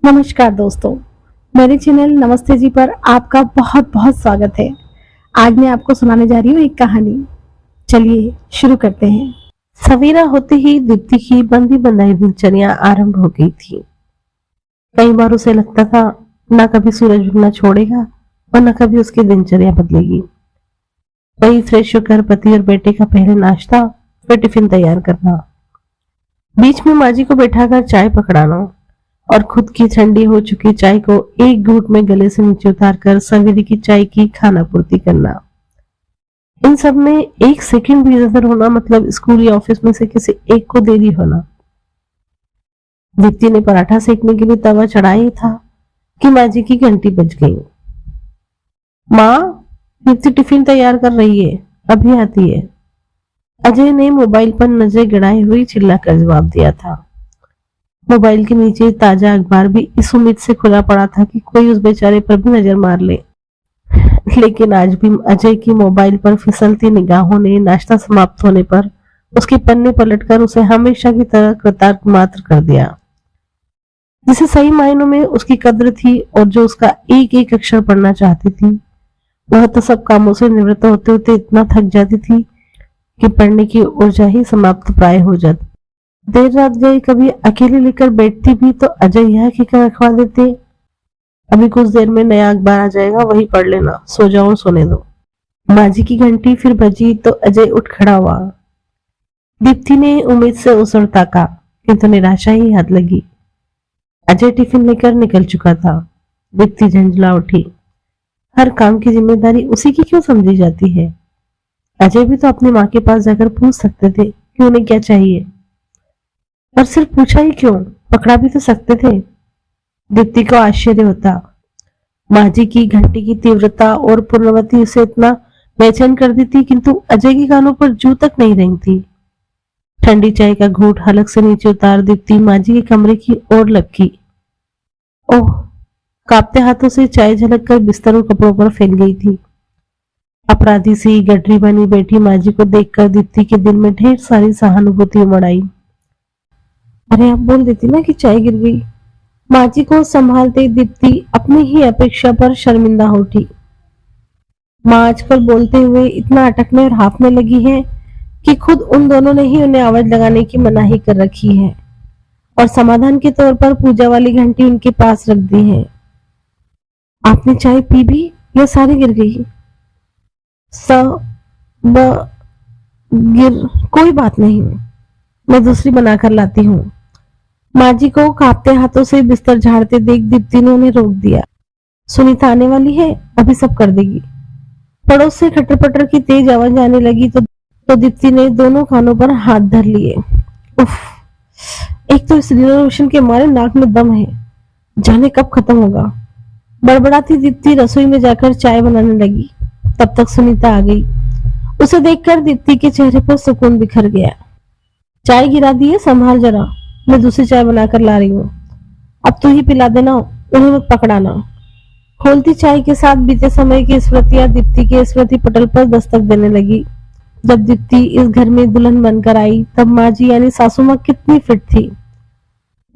नमस्कार दोस्तों, मेरे चैनल नमस्ते जी पर आपका बहुत बहुत स्वागत है। आज मैं आपको सुनाने जा रही हूँ एक कहानी। चलिए शुरू करते हैं। सवेरा होते ही दीप्ति की बंदी बंधाई दिनचर्या आरंभ हो गई थी। कई बार उसे लगता था न कभी सूरज उगना छोड़ेगा और न कभी उसकी दिनचर्या बदलेगी। वही फ्रेश होकर पति और बेटे का पहले नाश्ता, फिर टिफिन तैयार करना, बीच में माँ जी को बैठाकर चाय पकड़ाना और खुद की ठंडी हो चुकी चाय को एक घूंट में गले से नीचे उतारकर सवेरे की चाय की खाना पूर्ति करना। इन सब में एक सेकंड भी इधर होना मतलब स्कूल या ऑफिस में से किसी एक को देरी होना। दीप्ति ने पराठा सेकने के लिए तवा चढ़ाया ही था कि माँ जी की घंटी बज गई। माँ, दीप्ति टिफिन तैयार कर रही है, अभी आती है। अजय ने मोबाइल पर नजर गड़ाए हुए चिल्लाकर जवाब दिया था। मोबाइल के नीचे ताजा अखबार भी इस उम्मीद से खुला पड़ा था कि कोई उस बेचारे पर भी नजर मार ले। लेकिन आज भी अजय की मोबाइल पर फिसलती निगाहों ने नाश्ता समाप्त होने पर उसके पन्ने पलटकर उसे हमेशा की तरह कृतज्ञ मात्र कर दिया। जिसे सही मायनों में उसकी कद्र थी और जो उसका एक एक अक्षर पढ़ना चाहती थी, वह तो सब कामों से निवृत्त होते होते इतना थक जाती थी कि पढ़ने की ऊर्जा ही समाप्त प्राय हो जाती। देर रात गई कभी अकेले लेकर बैठती भी तो अजय यह कहकर रखवा देते, अभी कुछ देर में नया अखबार आ जाएगा, वही पढ़ लेना, सो जाओ और सोने दो। माँ जी की घंटी फिर बजी तो अजय उठ खड़ा हुआ। दीप्ति ने उम्मीद से उस ओर ताका, किंतु निराशा ही हाथ लगी। अजय टिफिन लेकर निकल चुका था। दीप्ति झंझला उठी। हर काम की जिम्मेदारी उसी की क्यों समझी जाती है? अजय भी तो अपनी माँ के पास जाकर पूछ सकते थे कि उन्हें क्या चाहिए, और सिर्फ पूछा ही क्यों, पकड़ा भी तो सकते थे। दीप्ति को आश्चर्य होता। माँ जी की घंटी की तीव्रता और पूर्णवती उसे इतना बेचैन कर दी थी, किंतु अजय के कानों पर जू तक नहीं रेंगती। ठंडी चाय का घूंट हलक से नीचे उतार दीप्ति माँ जी के कमरे की ओर लपकी। ओह, कांपते हाथों से चाय झलक कर बिस्तर और कपड़ों पर फैल गई थी। अपराधी सी गठरी बनी बैठी माँ जी को देखकर दीप्ति के दिल में ढेर सारी सहानुभूति उमड़ आई। अरे आप बोल देती ना कि चाय गिर गई। माँ जी को संभालते दीप्ति अपनी ही अपेक्षा पर शर्मिंदा हो उठी। माँ आजकल बोलते हुए इतना अटकने और हाफने लगी है कि खुद उन दोनों ने ही उन्हें आवाज लगाने की मनाही कर रखी है और समाधान के तौर पर पूजा वाली घंटी उनके पास रख दी है। आपने चाय पी भी या सारी गिर गई? सब गिर, कोई बात नहीं, मैं दूसरी बनाकर लाती हूँ। माँ जी को कांपते हाथों से बिस्तर झाड़ते देख दीप्ति ने उन्हें रोक दिया। सुनीता आने वाली है, अभी सब कर देगी। पड़ोस से खटर पटर की तेज आवाज आने लगी तो दीप्ति ने दोनों कानों पर हाथ धर लिए। उफ, एक तो इस रिजर्वेशन के मारे नाक में दम है, जाने कब खत्म होगा। बड़बड़ाती दीप्ति रसोई में जाकर चाय बनाने लगी। तब तक सुनीता आ गई। उसे देखकर दीप्ति के चेहरे पर सुकून बिखर गया। चाय गिरा दी है, संभाल जरा, मैं दूसरी चाय बनाकर ला रही हूँ, अब तू ही पिला देना, उन्हें मत पकड़ाना। खोलती चाय के साथ बीते समय की स्मृतियां दीप्ति के स्मृति पटल पर दस्तक देने लगी। जब दीप्ति इस घर में दुल्हन बनकर आई तब माँ जी यानी सासू माँ कितनी फिट थी।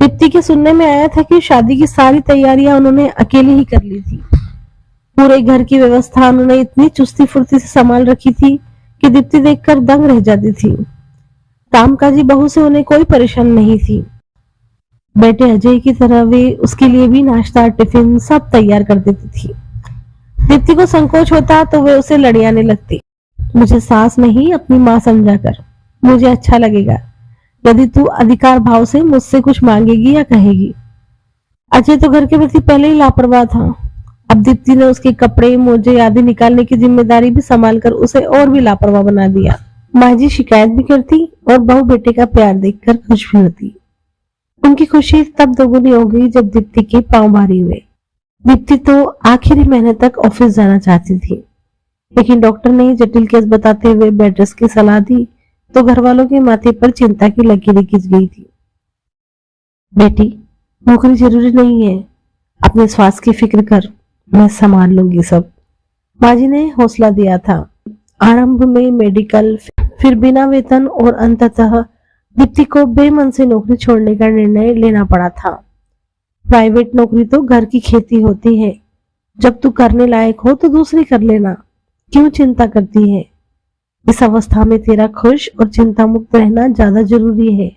दीप्ति के सुनने में आया था कि शादी की सारी तैयारियां उन्होंने अकेले ही कर ली थी। पूरे घर की व्यवस्था उन्होंने इतनी चुस्ती फुर्ती से संभाल रखी थी कि दीप्ति देखकर दंग रह जाती थी। कामकाजी बहू से उन्हें कोई परेशान नहीं थी। बेटे अजय की तरह वे उसके लिए भी नाश्ता टिफिन सब तैयार कर देती थी। दीप्ति को संकोच होता तो वे उसे लड़ियाने लगती। मुझे सास नहीं अपनी माँ समझा कर, मुझे अच्छा लगेगा यदि तू अधिकार भाव से मुझसे कुछ मांगेगी या कहेगी। अजय तो घर के प्रति पहले ही लापरवाह था। अब दीप्ति ने उसके कपड़े मोजे आदि निकालने की जिम्मेदारी भी संभाल कर उसे और भी लापरवाह बना दिया। माँ जी शिकायत भी करती और बहू बेटे का प्यार देखकर खुश भी होती। उनकी खुशी तब दोगुनी हो गई जब दीप्ति के पांव भारी हुए। दीप्ति तो आखिरी महीने तक ऑफिस जाना चाहती थी, लेकिन डॉक्टर ने जटिल केस बताते हुए बेड रेस्ट की सलाह दी तो घर वालों के माथे पर चिंता की लकीरें खिंच गई थी। बेटी, नौकरी जरूरी नहीं है, अपने स्वास्थ्य की फिक्र कर, मैं संभाल लूंगी सब, माँ जी ने हौसला दिया था। आरंभ में मेडिकल, फिर बिना वेतन और अंततः दीप्ति को बेमन से नौकरी छोड़ने का निर्णय लेना पड़ा था। प्राइवेट नौकरी तो घर की खेती होती है। जब तू करने लायक हो तो दूसरी कर लेना, क्यों चिंता करती है? इस अवस्था में तेरा खुश और चिंता मुक्त रहना ज्यादा जरूरी है।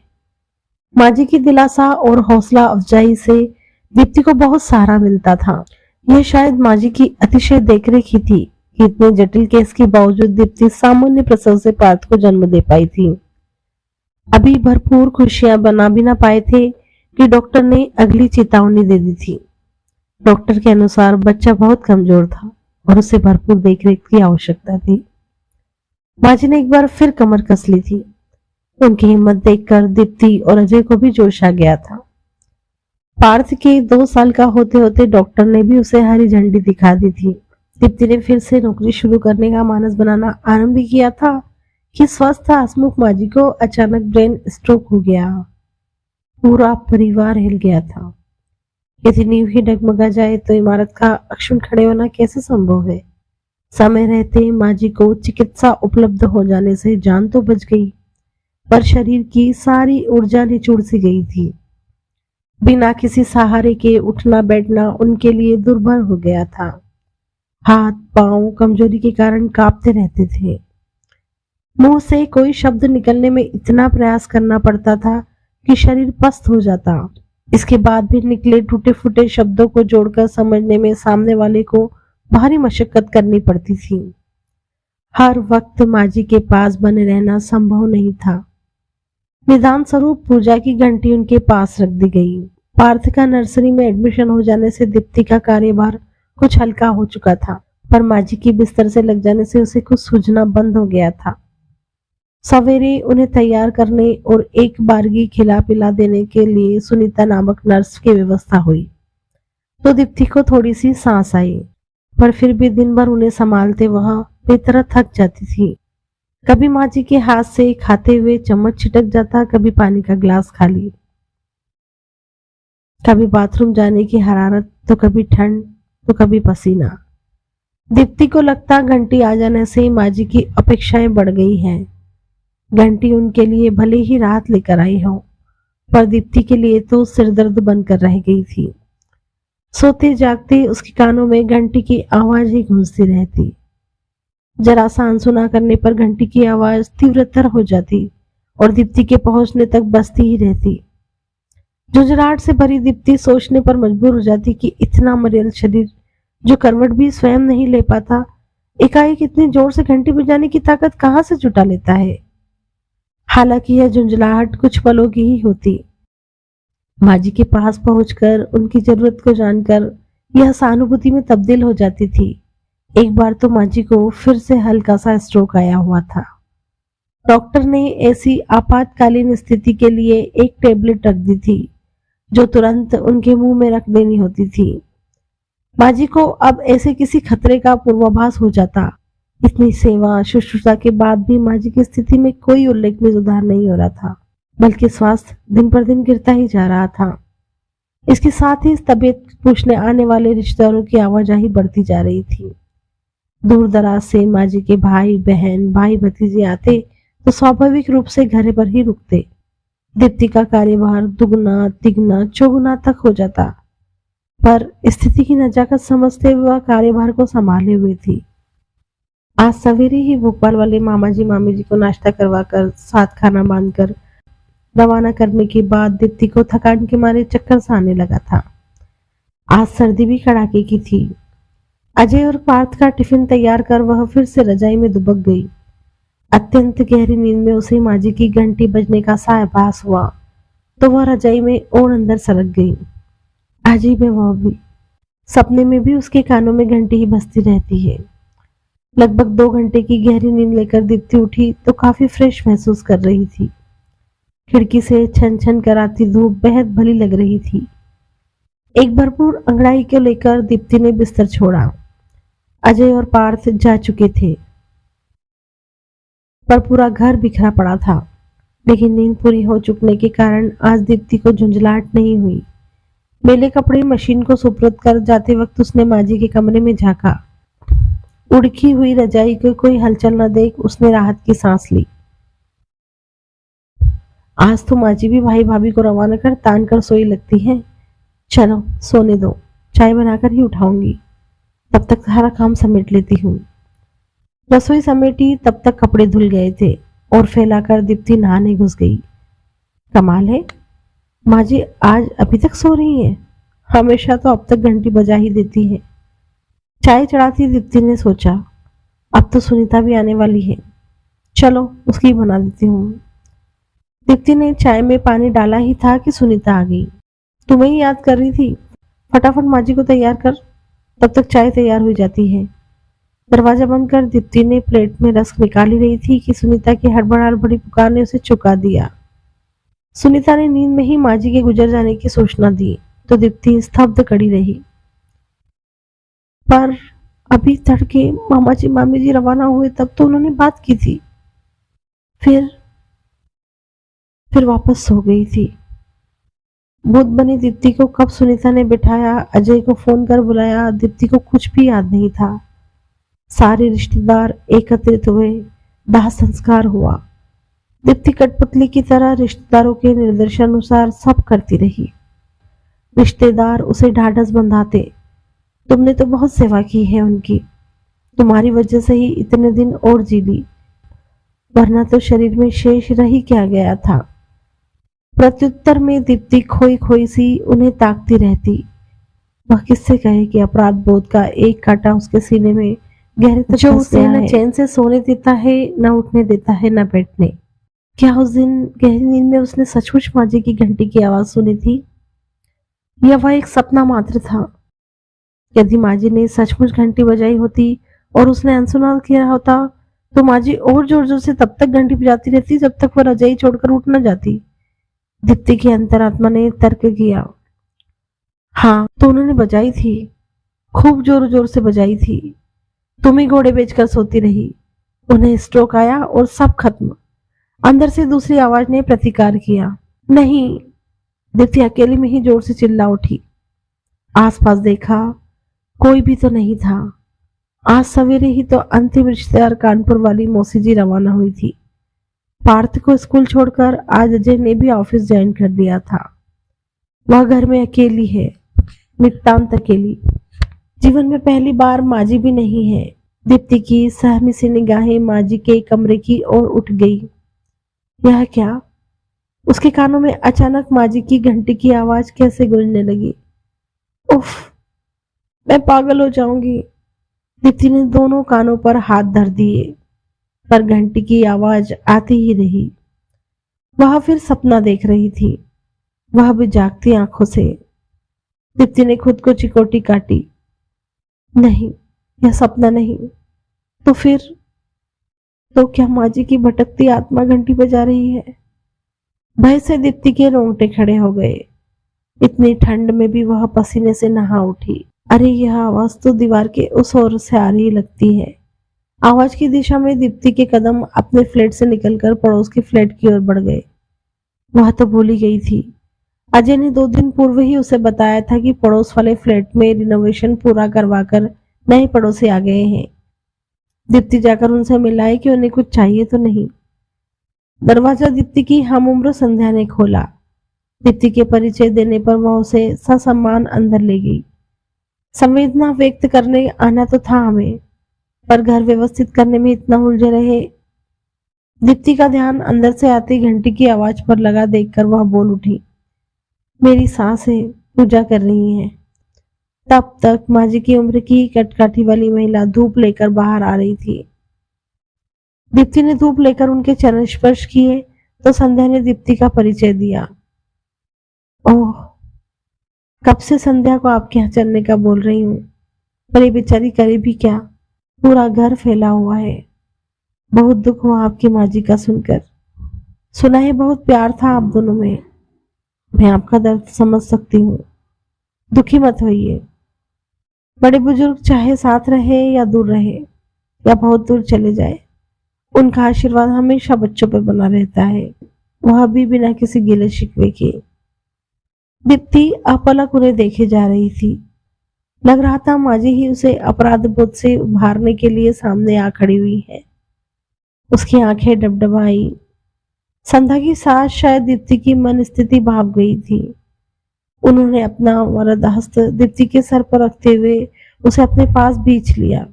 माँ जी की दिलासा और हौसला अफजाई से दीप्ति को बहुत सहारा मिलता था। यह शायद माँ जी की अतिशय देखरेख ही थी कि इतने जटिल केस के बावजूद दीप्ति सामान्य प्रसव से पार्थ को जन्म दे पाई थी। अभी भरपूर खुशियां बना भी ना पाए थे कि डॉक्टर ने अगली चेतावनी दे दी थी। डॉक्टर के अनुसार बच्चा बहुत कमजोर था और उसे भरपूर देखरेख की आवश्यकता थी। माँ जी ने एक बार फिर कमर कस ली थी। उनकी हिम्मत देखकर दीप्ति और अजय को भी जोश आ गया था। पार्थ के 2 साल का होते होते डॉक्टर ने भी उसे हरी झंडी दिखा दी थी। दीप्ति ने फिर से नौकरी शुरू करने का मानस बनाना आरंभ किया था कि स्वस्थ हसमुख माँ जी को अचानक ब्रेन स्ट्रोक हो गया। पूरा परिवार हिल गया था। यदि नींव ही डगमगा जाए तो इमारत का अक्षुण खड़े होना कैसे संभव है? समय रहते माँ जी को चिकित्सा उपलब्ध हो जाने से जान तो बच गई, पर शरीर की सारी ऊर्जा निचुड़ सी गई थी। बिना किसी सहारे के उठना बैठना उनके लिए दुर्भर हो गया था। हाथ पांव कमजोरी के कारण कांपते रहते थे। मुंह से कोई शब्द निकलने में इतना प्रयास करना पड़ता था कि शरीर पस्त हो जाता। इसके बाद भी निकले टूटे फूटे शब्दों को जोड़कर समझने में सामने वाले को भारी मशक्कत करनी पड़ती थी। हर वक्त माँ जी के पास बने रहना संभव नहीं था। निदान स्वरूप पूजा की घंटी उनके पास रख दी गई। पार्थ का नर्सरी में एडमिशन हो जाने से दीप्ति का कार्यभार कुछ हल्का हो चुका था, पर माँ जी की बिस्तर से लग जाने से उसे कुछ सूझना बंद हो गया था। सवेरे उन्हें तैयार करने और एक बारगी खिला पिला देने के लिए सुनीता नामक नर्स की व्यवस्था हुई तो दीप्ति को थोड़ी सी सांस आई, पर फिर भी दिन भर उन्हें संभालते वह बेतरह थक जाती थी। कभी माँ जी के हाथ से खाते हुए चम्मच छिटक जाता, कभी पानी का गिलास खाली, कभी बाथरूम जाने की हरारत, तो कभी ठंड, तो कभी पसीना। दीप्ति को लगता घंटी आ जाने से माँ जी की अपेक्षाएं बढ़ गई हैं। घंटी उनके लिए भले ही राहत लेकर आई हो, पर दीप्ति के लिए तो सिरदर्द बनकर रह गई थी। सोते जागते उसके कानों में घंटी की आवाज ही गूंजती रहती। जरा सा अनसुना करने पर घंटी की आवाज तीव्रतर हो जाती और दीप्ति के पहुंचने तक बजती ही रहती। झुंझलाहट से भरी दीप्ति सोचने पर मजबूर हो जाती कि इतना मरेल शरीर जो करवट भी स्वयं नहीं ले पाता, एकाएक इतनी जोर से घंटी बजाने की ताकत कहां से जुटा लेता है। हालांकि यह झुंझलाहट कुछ पलों की ही होती। माँ जी के पास पहुंचकर उनकी जरूरत को जानकर यह सहानुभूति में तब्दील हो जाती थी। एक बार तो माँ जी को फिर से हल्का सा स्ट्रोक आया हुआ था। डॉक्टर ने ऐसी आपातकालीन स्थिति के लिए एक टेबलेट रख दी थी जो तुरंत उनके मुंह में रख देनी होती थी। माँ जी को अब ऐसे किसी खतरे का पूर्वाभास हो जाता। इतनी सेवा शुश्रूषा के बाद भी माँ जी की स्थिति में कोई उल्लेखनीय सुधार नहीं हो रहा था, बल्कि स्वास्थ्य दिन पर दिन गिरता ही जा रहा था। इसके साथ ही तबीयत पूछने आने वाले रिश्तेदारों की आवाजाही बढ़ती जा रही थी। दूर दराज से माँ जी के भाई बहन भाई भतीजे आते तो स्वाभाविक रूप से घर पर ही रुकते। दीप्ति का कार्यभार दुगना तिगना चौगुना तक हो जाता, पर स्थिति की नजाकत समझते हुए वह कार्यभार को संभाले हुए थी। आज सवेरे ही भोपाल वाले मामा जी मामी जी को नाश्ता करवाकर साथ खाना बांधकर रवाना करने के बाद दीप्ति को थकान के मारे चक्कर सा आने लगा था। आज सर्दी भी कड़ाके की थी। अजय और पार्थ का टिफिन तैयार कर वह फिर से रजाई में दुबक गई। अत्यंत गहरी नींद में उसे माँ जी की घंटी बजने का सा आभास हुआ तो वह रजाई में और अंदर सरक गई। अजीब है, वह भी सपने में भी उसके कानों में घंटी ही बजती रहती है। लगभग 2 घंटे की गहरी नींद लेकर दीप्ति उठी तो काफी फ्रेश महसूस कर रही थी। खिड़की से छन छन कर आती धूप बेहद भली लग रही थी। एक भरपूर अंगड़ाई को लेकर दीप्ति ने बिस्तर छोड़ा। अजय और पार्थ जा चुके थे, पर पूरा घर बिखरा पड़ा था। लेकिन नींद पूरी हो चुकने के कारण आज दीप्ति को झुंझलाहट नहीं हुई। मेले कपड़े मशीन को सुपुर्द कर जाते वक्त उसने माँ जी के कमरे में झांका। उड़की हुई रजाई को कोई हलचल न देख उसने राहत की सांस ली। आज तो माँ जी भी भाई भाभी को रवाना कर तान कर सोई लगती है। चलो सोने दो, चाय बनाकर ही उठाऊंगी, तब तक सारा काम समेट लेती हूँ। रसोई समेटी तब तक कपड़े धुल गए थे और फैलाकर दीप्ति नहाने घुस गई। कमाल है, माँ जी आज अभी तक सो रही हैं। हमेशा तो अब तक घंटी बजा ही देती है। चाय चढ़ाती दीप्ति ने सोचा, अब तो सुनीता भी आने वाली है, चलो उसकी बना देती हूँ। दीप्ति ने चाय में पानी डाला ही था कि सुनीता आ गई। तुम्हें ही याद कर रही थी, फटाफट माँ जी को तैयार कर, तब तक चाय तैयार हो जाती है। दरवाजा बंद कर दीप्ति ने प्लेट में रस्क निकाली रही थी कि सुनीता की हड़बड़ी पुकार ने उसे चुका दिया। सुनीता ने नींद में ही माँ जी के गुजर जाने की सूचना दी तो दीप्ति स्तब्ध खड़ी रही। पर अभी तड़के मामा जी मामी जी रवाना हुए तब तो उन्होंने बात की थी, फिर वापस सो गई थी। भूत बनी दीप्ति को कब सुनीता ने बिठाया, अजय को फोन कर बुलाया, दीप्ति को कुछ भी याद नहीं था। सारे रिश्तेदार एकत्रित हुए, दाह संस्कार हुआ। दीप्ति कठपुतली की तरह रिश्तेदारों के निर्देशानुसार सब करती रही। रिश्तेदार उसे ढाढ़स बंधाते, तुमने तो बहुत सेवा की है उनकी, तुम्हारी वजह से ही इतने दिन और जी ली, वरना तो शरीर में शेष रह ही क्या गया था। प्रत्युत्तर में दीप्ति खोई खोई सी उन्हें ताकती रहती। वह किससे कहे कि अपराध बोध का एक कांटा उसके सीने में गहरे तक जो उसे न चैन से सोने देता है, न उठने देता है, न बैठने। क्या उस दिन गहरी नींद में उसने सचमुच माँ जी की घंटी की आवाज सुनी थी, या वह एक सपना मात्र था? यदि माँ जी ने सचमुच घंटी बजाई होती और उसने अनसुना किया होता तो माँ जी और जोर जोर से तब तक घंटी बजाती रहती जब तक वह रजाई छोड़कर उठ न जाती। दीप्ति की अंतरात्मा ने तर्क किया, हाँ तो उन्होंने बजाई थी, खूब जोर जोर से बजाई थी। तुम ही घोड़े बेचकर सोती रही, उन्हें स्ट्रोक आया और सब खत्म। अंदर से दूसरी आवाज ने प्रतिकार किया, नहीं। दीप्ति अकेले में ही जोर से चिल्ला उठी। आसपास देखा, कोई भी तो नहीं था। आज सवेरे ही तो अंतिम रिश्तेदार कानपुर वाली मौसी जी रवाना हुई थी। पार्थ को स्कूल छोड़कर आज अजय ने भी ऑफिस ज्वाइन कर लिया था। वह घर में अकेली है, नितांत अकेली। जीवन में पहली बार माँ जी भी नहीं है। दीप्ति की सहमी सी निगाहें माँ जी के कमरे की ओर उठ गई। यह क्या? उसके कानों में अचानक माँ जी की घंटी की आवाज कैसे गूंजने लगी। उफ, मैं पागल हो जाऊंगी। दीप्ति ने दोनों कानों पर हाथ धर दिए, पर घंटी की आवाज आती ही रही। वह फिर सपना देख रही थी, वह भी जागती आंखों से। दीप्ति ने खुद को चिकोटी काटी, नहीं यह सपना नहीं। तो फिर तो क्या माँ जी की भटकती आत्मा घंटी बजा रही है? भय से दीप्ति के रोंगटे खड़े हो गए। इतनी ठंड में भी वह पसीने से नहा उठी। अरे यह आवाज तो दीवार के उस ओर से आ रही लगती है। आवाज की दिशा में दीप्ति के कदम अपने फ्लैट से निकलकर पड़ोस के फ्लैट की ओर बढ़ गए। वह तो भूल ही गई थी, अजय ने 2 दिन पूर्व ही उसे बताया था कि पड़ोस वाले फ्लैट में रिनोवेशन पूरा करवाकर नए पड़ोसी आ गए हैं। दीप्ति जाकर उनसे मिलाए कि उन्हें कुछ चाहिए तो नहीं। दरवाजा दीप्ति की हम उम्र संध्या ने खोला। दीप्ति के परिचय देने पर वह उसे ससम्मान अंदर ले गई। संवेदना व्यक्त करने आना तो था हमें, पर घर व्यवस्थित करने में इतना उलझे रहे। दीप्ति का ध्यान अंदर से आती घंटी की आवाज पर लगा देखकर वह बोल उठी, मेरी सांसें पूजा कर रही हैं। तब तक माँ जी की उम्र की कटकाठी वाली महिला धूप लेकर बाहर आ रही थी। दीप्ति ने धूप लेकर उनके चरण स्पर्श किए तो संध्या ने दीप्ति का परिचय दिया। ओह, कब से संध्या को आपके यहाँ चलने का बोल रही हूँ, पर ये बेचारी करे भी क्या, पूरा घर फैला हुआ है। बहुत दुख हुआ आपकी माँ जी का सुनकर। सुना है बहुत प्यार था आप दोनों में। मैं आपका दर्द समझ सकती हूँ, दुखी मत होइए। बड़े बुजुर्ग चाहे साथ रहे या दूर रहे या बहुत दूर चले जाए, उनका आशीर्वाद हमेशा बच्चों पर बना रहता है, वह भी बिना किसी गिले शिकवे के। दीप्ति अपलक उन्हें देखे जा रही थी। लग रहा था माँ जी ही उसे अपराध बोध से उभारने के लिए सामने आ खड़ी हुई है। उसकी आंखें डबडबाई। संध्या की सास शायद दीप्ति की मन स्थिति भाप गई थी। उन्होंने अपना वरद हस्त दीप्ति के सर पर रखते हुए उसे अपने पास खींच लिया।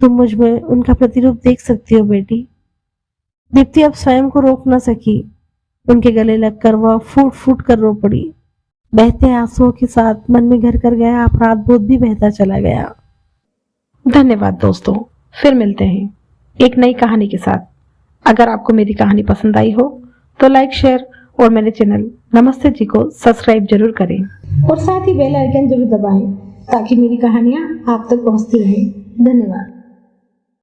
तुम मुझ में उनका प्रतिरूप देख सकती हो बेटी। दीप्ति अब स्वयं को रोक न सकी। उनके गले लगकर वह फूट फूट कर रो पड़ी। बहते आंसुओं के साथ मन में घर कर गया अपराध बोध भी बहता चला गया। धन्यवाद दोस्तों, फिर मिलते हैं एक नई कहानी के साथ। अगर आपको मेरी कहानी पसंद आई हो तो लाइक, शेयर और मेरे चैनल नमस्ते जी को सब्सक्राइब जरूर करें और साथ ही बेल आइकन जरूर दबाएं ताकि मेरी कहानियां आप तक पहुंचती रहें। धन्यवाद।